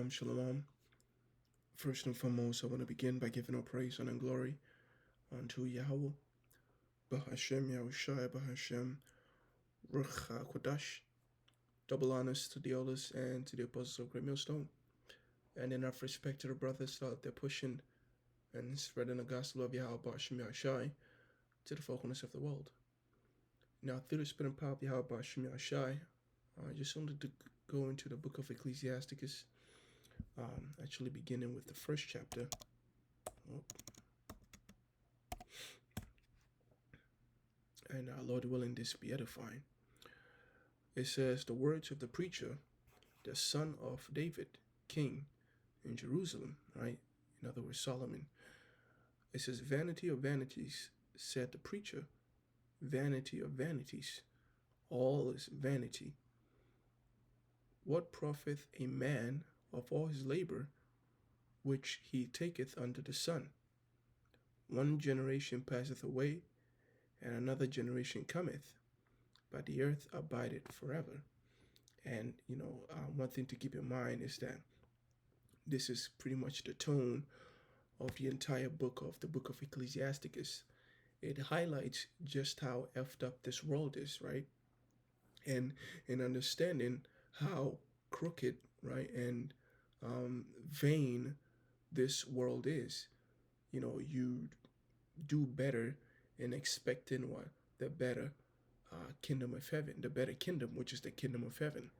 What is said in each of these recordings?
Shalom, shalom. First and foremost, I want to begin by giving all praise and glory unto Yahweh, Bahashem Yahushai, Bahashem Ruach HaKodash. Double honors to the elders and to the apostles of Great Millstone, and enough respect to the brothers out there pushing and spreading the gospel of Yahweh, Bahashem Yahushai, to the faithfulness of the world. Now, through the spirit and power of Yahweh, Bahashem Yahushai, I just wanted to go into the book of Ecclesiastes, actually beginning with the first chapter. And Lord willing, this be edifying. It says, the words of the preacher, the son of David, king in Jerusalem, right? In other words, Solomon. It says, vanity of vanities, said the preacher, vanity of vanities, all is vanity. What profiteth a man of all his labor, which he taketh under the sun? One generation passeth away, and another generation cometh, but the earth abideth forever. And, one thing to keep in mind is that this is pretty much the tone of the entire book of Ecclesiastes. It highlights just how effed up this world is, right? And in understanding how crooked, right, and vain this world is, you do better in expecting what? The better kingdom of heaven, the better kingdom, which is the kingdom of heaven.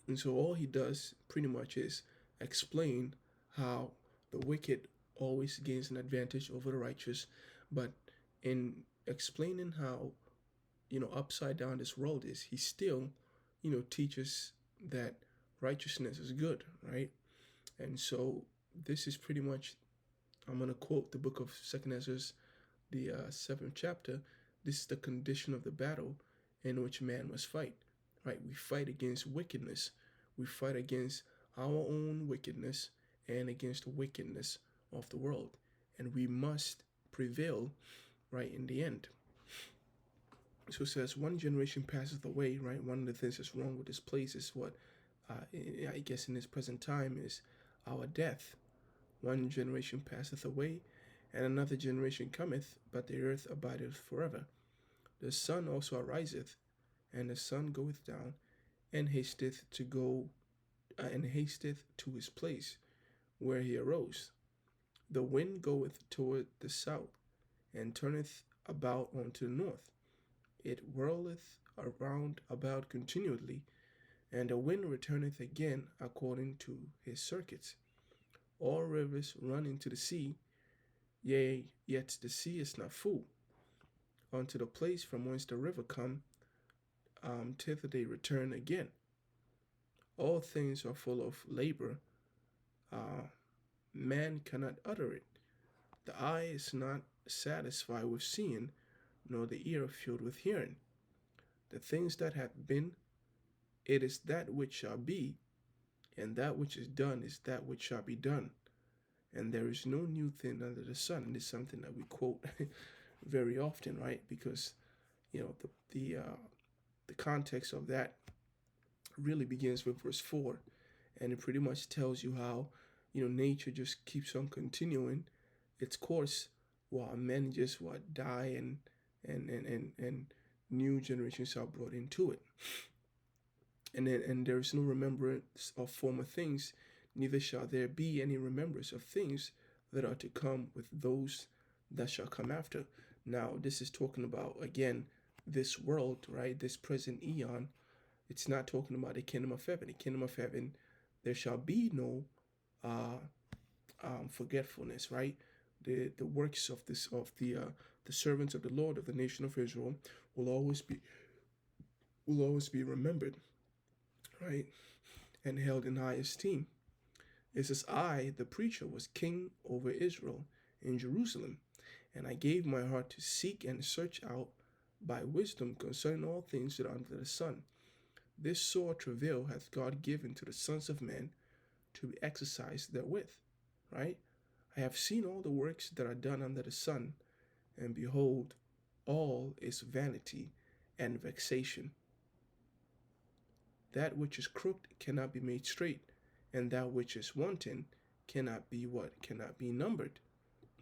And so all he does pretty much is explain how the wicked always gains an advantage over the righteous, but in explaining how, upside down this world is, he still, teaches that righteousness is good, right? And so this is pretty much, I'm going to quote the book of 2nd Ezra, the 7th chapter. This is the condition of the battle in which man must fight, right? We fight against wickedness. We fight against our own wickedness and against the wickedness of the world. And we must prevail, right, in the end. So it says, one generation passes away, right? One of the things that's wrong with this place is what, I guess in this present time, is our death. One generation passeth away, and another generation cometh, but the earth abideth forever. The sun also ariseth, and the sun goeth down, and hasteth to his place where he arose. The wind goeth toward the south, and turneth about unto the north. It whirleth around about continually, and the wind returneth again according to his circuits. All rivers run into the sea, yea, yet the sea is not full. Unto the place from whence the river come, thither they return again. All things are full of labor. Man cannot utter it. The eye is not satisfied with seeing, nor the ear filled with hearing. The things that have been, it is that which shall be, and that which is done is that which shall be done. And there is no new thing under the sun. And it's something that we quote very often, right? Because, the context of that really begins with verse 4. And it pretty much tells you how, nature just keeps on continuing its course while men just die and new generations are brought into it. And there is no remembrance of former things, neither shall there be any remembrance of things that are to come with those that shall come after. Now, this is talking about, again, this world, right? This present eon. It's not talking about the kingdom of heaven. The kingdom of heaven, there shall be no forgetfulness, right? The works of the servants of the Lord of the nation of Israel will always be remembered, right, and held in high esteem. It says, I, the preacher, was king over Israel in Jerusalem, and I gave my heart to seek and search out by wisdom concerning all things that are under the sun. This sore travail hath God given to the sons of men to be exercised therewith, right? I have seen all the works that are done under the sun, and behold, all is vanity and vexation. That which is crooked cannot be made straight, and that which is wanting cannot be what? Cannot be numbered,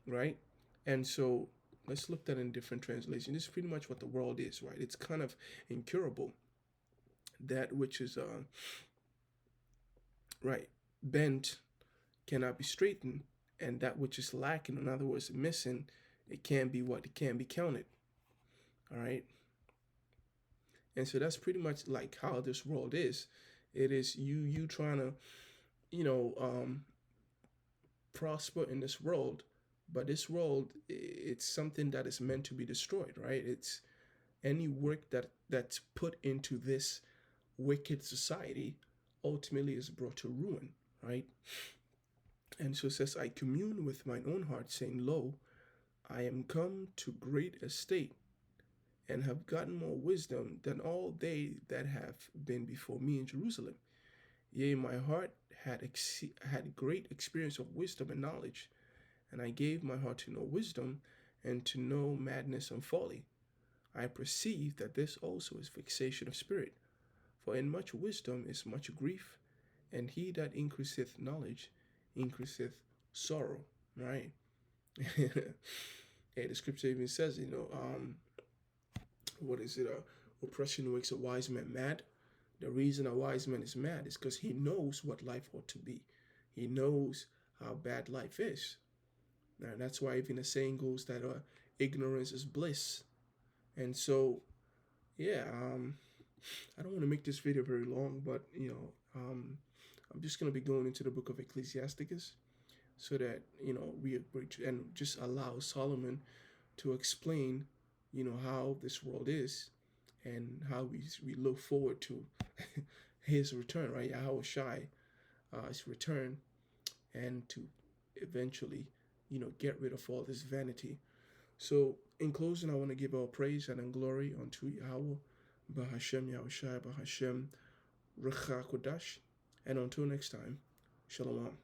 right? And so let's look at it in different translations. This is pretty much what the world is, right? It's kind of incurable. That which is right bent cannot be straightened, and that which is lacking, in other words, missing, it can't be what? It can't be counted. All right. And so that's pretty much like how this world is. It is you trying to, you know, prosper in this world, but this world, it's something that is meant to be destroyed, right? It's any work that's put into this wicked society ultimately is brought to ruin, right? And so it says, I commune with mine own heart, saying, Lo, I am come to great estate, and have gotten more wisdom than all they that have been before me in Jerusalem. Yea, my heart had great experience of wisdom and knowledge, and I gave my heart to know wisdom, and to know madness and folly. I perceive that this also is vexation of spirit. For in much wisdom is much grief, and he that increaseth knowledge increaseth sorrow. Right? Hey, the scripture even says, what is it? Oppression makes a wise man mad. The reason a wise man is mad is because he knows what life ought to be. He knows how bad life is. And that's why even the saying goes that ignorance is bliss. And so, yeah, I don't want to make this video very long, but I'm just gonna be going into the book of Ecclesiastes, so that we and just allow Solomon to explain, how this world is, and how we look forward to his return, right? Yahweh Shai, his return, and to eventually, get rid of all this vanity. So, in closing, I want to give all praise and glory unto Yahweh, Bahashem Yahushai, Bahashem Ruach HaKodesh. And until next time, Shalom.